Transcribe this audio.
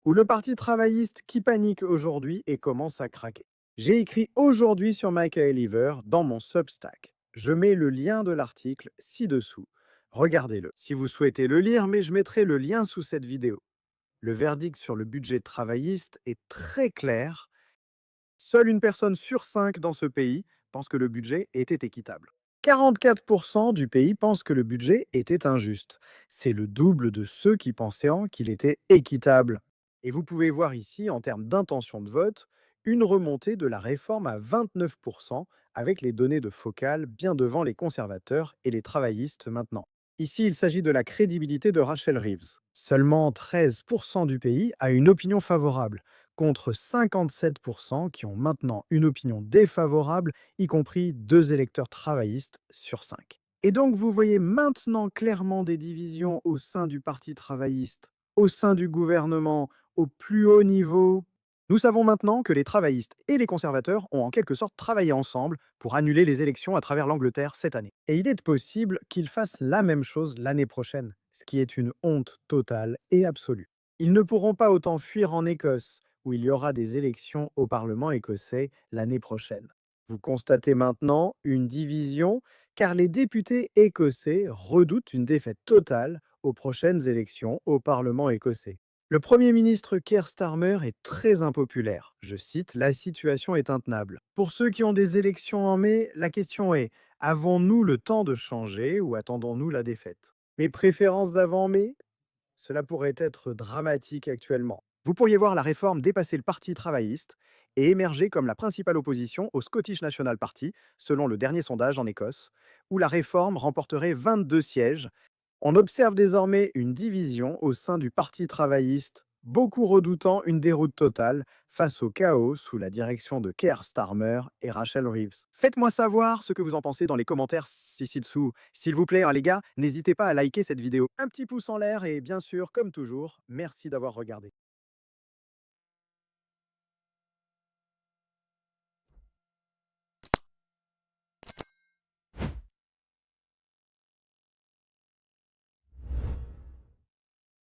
ou le parti travailliste qui panique aujourd'hui et commence à craquer. J'ai écrit aujourd'hui sur Michael Lever dans mon Substack. Je mets le lien de l'article ci-dessous. Regardez-le si vous souhaitez le lire, mais je mettrai le lien sous cette vidéo. Le verdict sur le budget travailliste est très clair. Seule une personne sur 5 dans ce pays pense que le budget était équitable. 44% du pays pensent que le budget était injuste. C'est le double de ceux qui pensaient qu'il était équitable. Et vous pouvez voir ici, en termes d'intention de vote, une remontée de la réforme à 29%, avec les données de Focal bien devant les conservateurs et les travaillistes maintenant. Ici, il s'agit de la crédibilité de Rachel Reeves. Seulement 13% du pays a une opinion favorable, contre 57% qui ont maintenant une opinion défavorable, y compris 2 électeurs travaillistes sur 5. Et donc vous voyez maintenant clairement des divisions au sein du Parti travailliste, au sein du gouvernement, au plus haut niveau. Nous savons maintenant que les travaillistes et les conservateurs ont en quelque sorte travaillé ensemble pour annuler les élections à travers l'Angleterre cette année. Et il est possible qu'ils fassent la même chose l'année prochaine, ce qui est une honte totale et absolue. Ils ne pourront pas autant fuir en Écosse, où il y aura des élections au Parlement écossais l'année prochaine. Vous constatez maintenant une division, car les députés écossais redoutent une défaite totale aux prochaines élections au Parlement écossais. Le Premier ministre Keir Starmer est très impopulaire. Je cite, la situation est intenable. Pour ceux qui ont des élections en mai, la question est, avons-nous le temps de changer ou attendons-nous la défaite? Mes préférences d'avant mai? Cela pourrait être dramatique actuellement. Vous pourriez voir la réforme dépasser le parti travailliste et émerger comme la principale opposition au Scottish National Party, selon le dernier sondage en Écosse, où la réforme remporterait 22 sièges. On observe désormais une division au sein du Parti travailliste, beaucoup redoutant une déroute totale face au chaos sous la direction de Keir Starmer et Rachel Reeves. Faites-moi savoir ce que vous en pensez dans les commentaires ci-dessous. S'il vous plaît, hein, les gars, n'hésitez pas à liker cette vidéo. Un petit pouce en l'air et bien sûr, comme toujours, merci d'avoir regardé.